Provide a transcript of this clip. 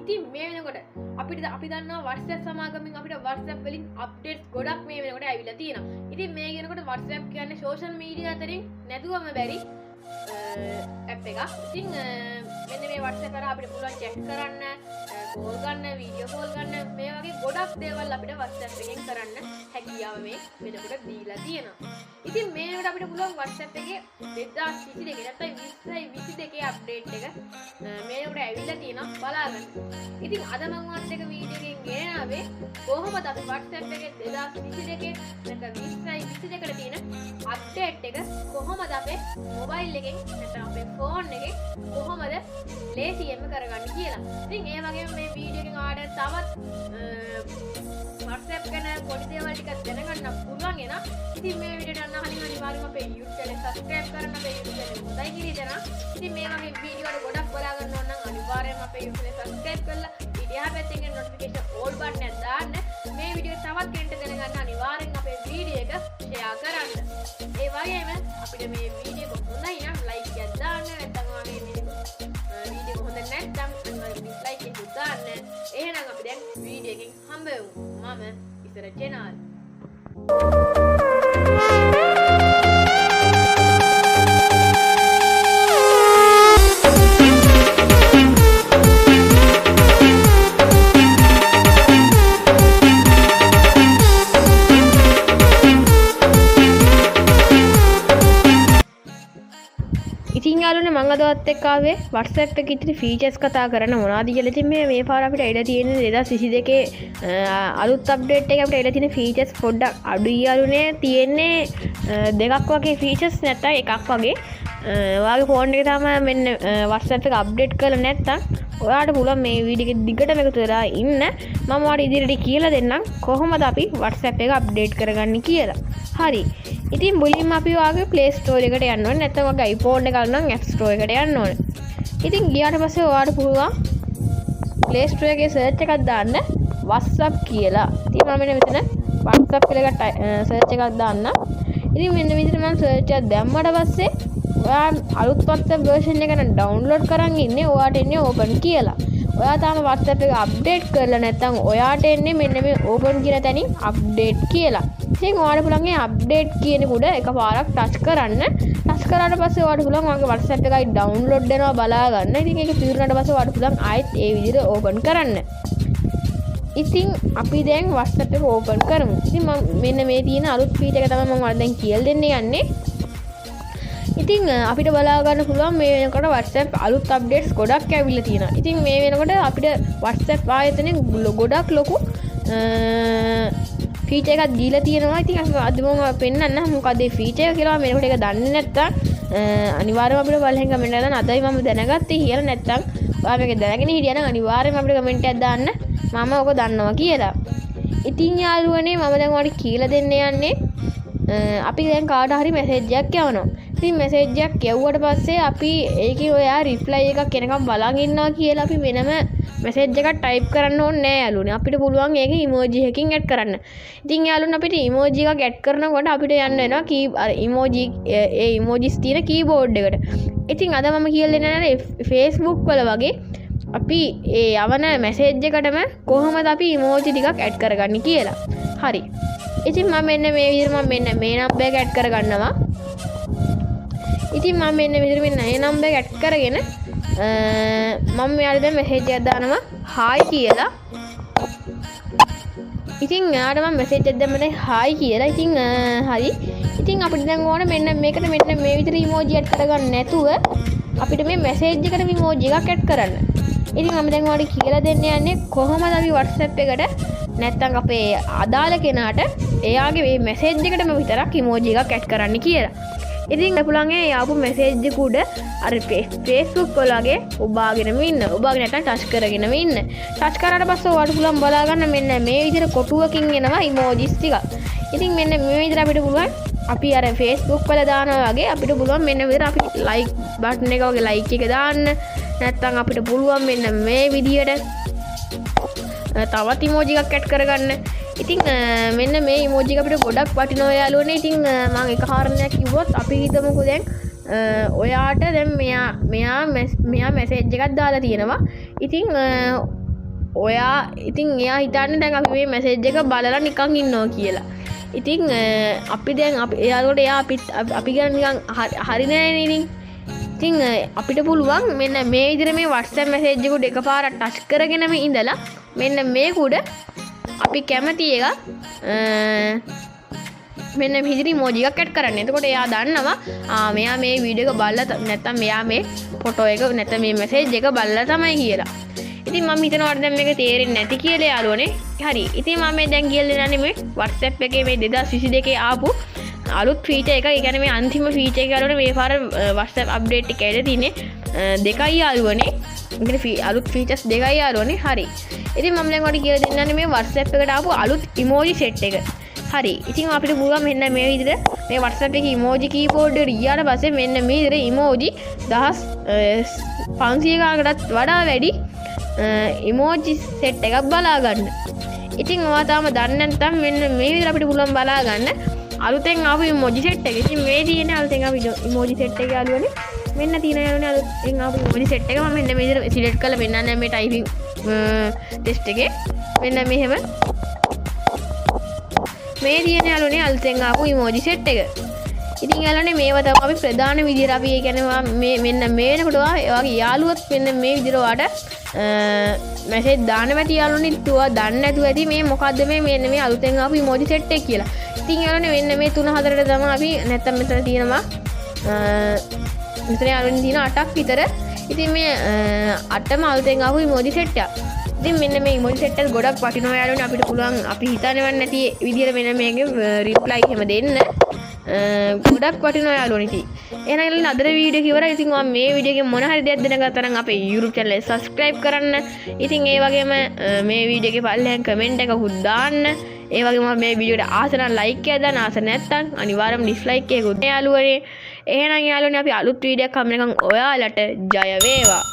ඉතින් මේ වෙනකොට අපිට අපි දන්නවා WhatsApp සමාගමෙන් අපිට WhatsApp වලින් අප්ඩේට්ස් ගොඩක් මේ වෙනකොට ඇවිල්ලා තියෙනවා. ඉතින් මේ වෙනකොට WhatsApp කියන්නේ social media අතරින් නැතුවම බැරි ඇප් එකක්. ඉතින් මෙන්න මේ WhatsApp එක අපිට පුළුවන් chat කරන්න, කෝල් ගන්න, වීඩියෝ කෝල් ගන්න, මේ වගේ ගොඩක් දේවල් අපිට WhatsApp එකෙන් කරන්න හැකියාව මේ වෙනකොට දීලා තියෙනවා. ඉතින් මේ වෙනකොට අපිට පුළුවන් WhatsApp එකේ 2022 නැත්නම් 2022 අප්ඩේට් එක මේ වෙනකොට ඇවිල්ලා තියෙනවා බලාගන්න. ඉතින් අද මම ඔයත් එක වීඩියෝ එකකින් ගෙනාවේ කොහොමද අපි WhatsApp එකේ 2022 නැත්නම් 2022 තියෙන අප්ඩේට් එක කොහොමද අපේ මොබයිල් එකෙන් නැත්නම් අපේ ෆෝන් එකෙන් කොහොමද ලේසියෙන්ම කරගන්න කියලා. ඉතින් ඒ වගේම මේ වීඩියෝ එකෙන් ආඩ තවත් WhatsApp ගැන පොඩි දේවල් ටිකක් දැනගන්න පුළුවන් එන. ඉතින් මේ වීඩියෝට අන්න අනිවාර්යයෙන්ම අපේ YouTube channel subscribe කරන්න, අපේ YouTube channel හොඳයි කියලා දෙනවා. ඉතින් මේ වගේ වීඩියෝ වල ගොඩක් බලා ගන්න ඕන නම් අනිවාර්යයෙන්ම අපේ YouTube channel subscribe කරලා ඊට පැත්තෙන් notification all button එක දාන්න. මේ වීඩියෝ තවත් කෙනෙක්ට දැනගන්න අනිවාර්යෙන් අපේ වීඩියෝ එක share කරන්න. ඒ වගේම අපිට මේ වීඩියෝ එක හොඳයි නම් like එකක් දාන්න. නැත්නම් ඔයාගේ වීඩියෝ හොඳ නැත්නම් අනිවාර්යෙන් dislike එකක් දාන්න. එහෙනම් අපි දැන් වීඩියෝ එකකින් හම්බ වෙමු. මම ඉතර channel. ඉතින් යාළුවනේ මම අදවත් එක්ක ආවේ WhatsApp එකේ ඉතිරි ෆීචර්ස් කතා කරන්න මොනවද කියලා. ඉතින් මේ පාර අපිට ඇවිල්ලා තියෙන 2022 අලුත් අප්ඩේට් එකේ අපිට ඇවිල්ලා තියෙන ෆීචර්ස් පොඩ්ඩක් අඩුයි යාළුවනේ. තියෙන්නේ දෙකක් වගේ ෆීචර්ස් නැත්නම් එකක් වගේ. ඔයාගේ ෆෝන් එකේ තමයි මෙන්න WhatsApp එක අප්ඩේට් කරලා නැත්නම් ඔයාට පුළුවන් මේ වීඩියෝ එක දිගටම එකතු වෙලා ඉන්න. මම ඔයාලට ඉදිරියට කියලා දෙන්නම් කොහොමද අපි WhatsApp එක අප්ඩේට් කරගන්නේ කියලා. හරි. ඉතින් මුලින්ම අපි ඔයාගේ Play Store එකට යන්න ඕනේ. නැත්නම් ඔයාගේ iPhone එක ගන්න නම් App Store එකට යන්න ඕනේ. ඉතින් ගියාට පස්සේ ඔයාට පුළුවන් Play Store එකේ search එකක් දාන්න WhatsApp කියලා. ඉතින් මම මෙතන WhatsApp කියලා search එකක් දාන්න. ඉතින් මෙන්න විදිහට මම search එකක් දැම්මට පස්සේ ඔයා අලුත් WhatsApp version එක ගැන download කරන් ඉන්නේ. ඔයාට එන්නේ open කියලා. ඔයා තාම WhatsApp එක අප්ඩේට් කරලා නැත්නම් ඔයාට එන්නේ මෙන්න මේ open කියන තැනින් අප්ඩේට් කියලා. ඉතින් ඔයාට පුළුවන් මේ අප්ඩේට් කියන උඩ එකපාරක් ටච් කරන්න. ටච් කරාට පස්සේ ඔයාට පුළුවන් ඔයාගේ WhatsApp එකයි ඩවුන්ලෝඩ් වෙනවා බලා ගන්න. ඉතින් ඒක පිරුණාට පස්සේ ඔයාට පුළුවන් ආයෙත් ඒ විදිහට ඕපන් කරන්න. ඉතින් අපි දැන් WhatsApp එක ඕපන් කරමු. ඉතින් මම මෙන්න මේ තියෙන අලුත් ෆීචර් එක තමයි මම ඔයාලට දැන් කියලා දෙන්න යන්නේ. ඉතින් අපිට බලා ගන්න පුළුවන් මේ වෙනකොට WhatsApp අලුත් අප්ඩේට්ස් ගොඩක් ඇවිල්ලා තියෙනවා. ඉතින් මේ වෙනකොට අපිට WhatsApp ආයතනයේ ගොඩක් ලොකු ෆීචර් එකක් දීලා තියෙනවා. ඉතින් අද මම පෙන්නන්න මොකද මේ ෆීචර් එක කියලා මේකට එක දන්නේ නැත්තම් අනිවාර්යයෙන්ම අපිට බලෙන් කමෙන්ට් එකක් දාන්න. අදයි මම දැනගත්තේ කියලා නැත්තම් ඔයා මේක දැනගෙන හිටියා නම් අනිවාර්යයෙන්ම අපිට කමෙන්ට් එකක් දාන්න. මම ඔක දන්නවා කියලා. ඉතින් යාළුවනේ මම දැන් ඔයාලට කියලා දෙන්න යන්නේ අපි දැන් කාට හරි මැසේජ් එකක් යවනවා. ඉතින් මැසේජ් එකක් යවුවට පස්සේ අපි ඒකේ ඔයා රිප්ලයි එකක් එනකම් බලන් ඉන්නවා කියලා අපි වෙනම මැසේජ් එකක් ටයිප් කරන්න ඕනේ නෑ යාළුවනේ. අපිට පුළුවන් ඒක ඉමෝජි එකකින් ඇඩ් කරන්න. ඉතින් යාළුවනේ අපිට ඉමෝජි එකක් ඇඩ් කරනකොට අපිට යන්න වෙනවා අර ඉමෝජි ඒ ඉමෝජිස් තියෙන කීබෝඩ් එකට. ඉතින් අද මම කියලා දෙන්නේ Facebook වල වගේ අපි ඒ යවන මැසේජ් එකටම කොහොමද අපි ඉමෝජි ටිකක් ඇඩ් කරගන්නේ කියලා. හරි. ඉතින් මම මෙන්න මේ විදිහට මම මෙන්න මේ නම්බර් එක ඇඩ් කරගන්නවා. ඉතින් මම මෙන්න විදිහට මෙන්න මේ නම්බර් එක ඇඩ් කරගෙන මම මෙයාට දැන් මැසේජ් එකක් දානවා hi කියලා. ඉතින් එයාට මම මැසේජ් එකක් දැම්මම දැන් hi කියලා. ඉතින් හරි. ඉතින් අපිට දැන් ඕන මෙන්න මේකට මෙන්න මේ විදිහට ඉමෝජි ඇඩ් කරගන්න නැතුව අපිට මේ මැසේජ් එකට ඉමෝජි එකක් ඇඩ් කරන්න. ඉතින් මම දැන් ඔයාලට කියලා දෙන්න යන්නේ කොහොමද අපි WhatsApp එකට නැත්නම් අපේ අදාළ කෙනාට එයාගේ මේ මැසේජ් එකටම විතරක් ඉමෝජි එකක් ඇඩ් කරන්න කියලා. ඉතින් පුළුවන් ඒ ආපු මැසේජ් එක උඩ අර Facebook වල වගේ ඔබාගෙනම ඉන්න. ඔබාගෙන නැත්නම් ටච් කරගෙනම ඉන්න. ටච් කරාට පස්සේ ඔයාලට පුළුවන් බලා ගන්න මෙන්න මේ විදිහට කොටුවකින් එනවා ඉමෝජිස් ටික. ඉතින් මෙන්න මේ විදිහට අපිට පුළුවන් අපි අර Facebook වල දානවා වගේ අපිට පුළුවන් මෙන්න විදිහට අපි like බටන් එක වගේ like එක දාන්න. නැත්නම් අපිට පුළුවන් මෙන්න මේ විදිහට තවත් ඉමෝජි එකක් ඇඩ් කරගන්න. ඉතින් මෙන්න මේ ඉමෝජි එක අපිට ගොඩක් වටිනවා යාළුවනේ. ඉතින් මම එක කාරණයක් කිව්වොත් අපි හිතමුකෝ දැන් ඔයාට දැන් මෙයා මැසේජ් එකක් දාලා තියෙනවා. ඉතින් ඔයා ඉතින් එයා හිතන්නේ දැන් අපි මේ මැසේජ් එක බලලා නිකන් ඉන්නවා කියලා. ඉතින් අපි දැන් එයාලට එයා අපි ගැන නිකන් හරි නෑනේ ඉතින්. ඉතින් අපිට පුළුවන් මෙන්න මේ විදිහට මේ WhatsApp message එකකට එකපාරක් ටච් කරගෙනම ඉඳලා මෙන්න මේක උඩ අපි කැමති එක මෙන්න මේ විදිහට emoji එකක් ඇඩ් කරන්න. එතකොට එයා දන්නවා මෙයා මේ වීඩියෝ එක බලලා නැත්තම් මෙයා මේ ෆොටෝ එක නැත්තම් මේ message එක බලලා තමයි කියලා. ඉතින් මම හිතනවා දැන් මේක තේරෙන්නේ නැති කියලා යාළුවනේ. හරි. ඉතින් මම මේ දැන් කියලා දෙන්නේ මේ WhatsApp එකේ මේ 2022 ආපු අලුත් ෆීචර් එක. ඒ කියන්නේ මේ අන්තිම ෆීචර් එක යාළුවනේ මේ පාර WhatsApp අප්ඩේට් එකේ ඇවිල්ලා තියෙන්නේ දෙකයි යාළුවනේ. ඒ කියන්නේ අලුත් ෆීචර්ස් දෙකයි යාළුවනේ. හරි. ඉතින් මම දැන් ඔයාලට කියලා දෙන්නන්නේ මේ WhatsApp එකට ආපු අලුත් emoji set එක. හරි. ඉතින් අපිට පුළුවන් මෙන්න මේ විදිහට මේ WhatsApp එකේ emoji keyboard එකට ගියාට පස්සේ මෙන්න මේ විදිහට emoji 1500කටත් වඩා වැඩි emoji set එකක් බලා ගන්න. ඉතින් ඔයා තාම දන්නේ නැත්නම් මෙන්න මේ විදිහට අපිට පුළුවන් බලා ගන්න අලුතෙන් ආපු emoji set එක. ඉතින් මේ තියෙන අලුතෙන් ආපු emoji set එක යාළුවනේ. මෙන්න තියෙන යාළුවනේ අලුතෙන් ආපු emoji set එක. මම මෙන්න මේ විදිහට select කරලා මෙන්න මේ typing test එකේ මෙන්න මෙහෙම මේ තියෙන යාළුවනේ අලුතෙන් ආපු emoji set එක. ඉතින් යාළුවනේ මේවා තමයි අපි ප්‍රධාන විදිහට අපි ඒ කියන්නේ මේ මෙන්න මේනකොට ඔයාගේ යාළුවත් මෙන්න මේ විදිහට ඔයාට මැසේජ් දාන්න වැටි යාළුවනේ. ඔයා දන්නේ නැතුව ඇති මේ මොකද්ද මේ මෙන්න මේ අලුතෙන් ආපු emoji set එක කියලා. ඉතින් යාළුවනේ මෙන්න මේ 3-4ට තමයි අපි නැත්තම් මෙතන තියෙනවා මෙතන යාළුවනේ තියෙන 8ක් විතර. ඉතින් මේ 8ම අලුතෙන් ආපු emoji set එක. ඉතින් මෙන්න මේ emoji set එක ගොඩක් වටිනවා යාළුවනේ. අපිට පුළුවන් අපි හිතන්නවත් නැති විදිහට මෙන්න මේකේ reply එහෙම දෙන්න ගොඩක් වටිනවා යාළුවනේ. ඉතින් එහෙනම් යාළුවනේ අද වීඩියෝ කිවරයි. ඉතින් මම මේ වීඩියෝ එකේ මොන හරි දෙයක් දැනගත්තා නම් අපේ YouTube channel එක subscribe කරන්න. ඉතින් ඒ වගේම මේ වීඩියෝ එකේ පල්ලෙහාන් comment එකකුත් දාන්න. ඒ වගේම මේ වීඩියෝ එකට ආස නම් like එකක් දාන්න. ආස නැත්නම් අනිවාර්යයෙන්ම dislike එකකුත් යාළුවනේ. එහෙනම් යාළුවනේ අපි අලුත් වීඩියෝ එකක් හම්බ වෙනකන් ඔයාලට ජය වේවා.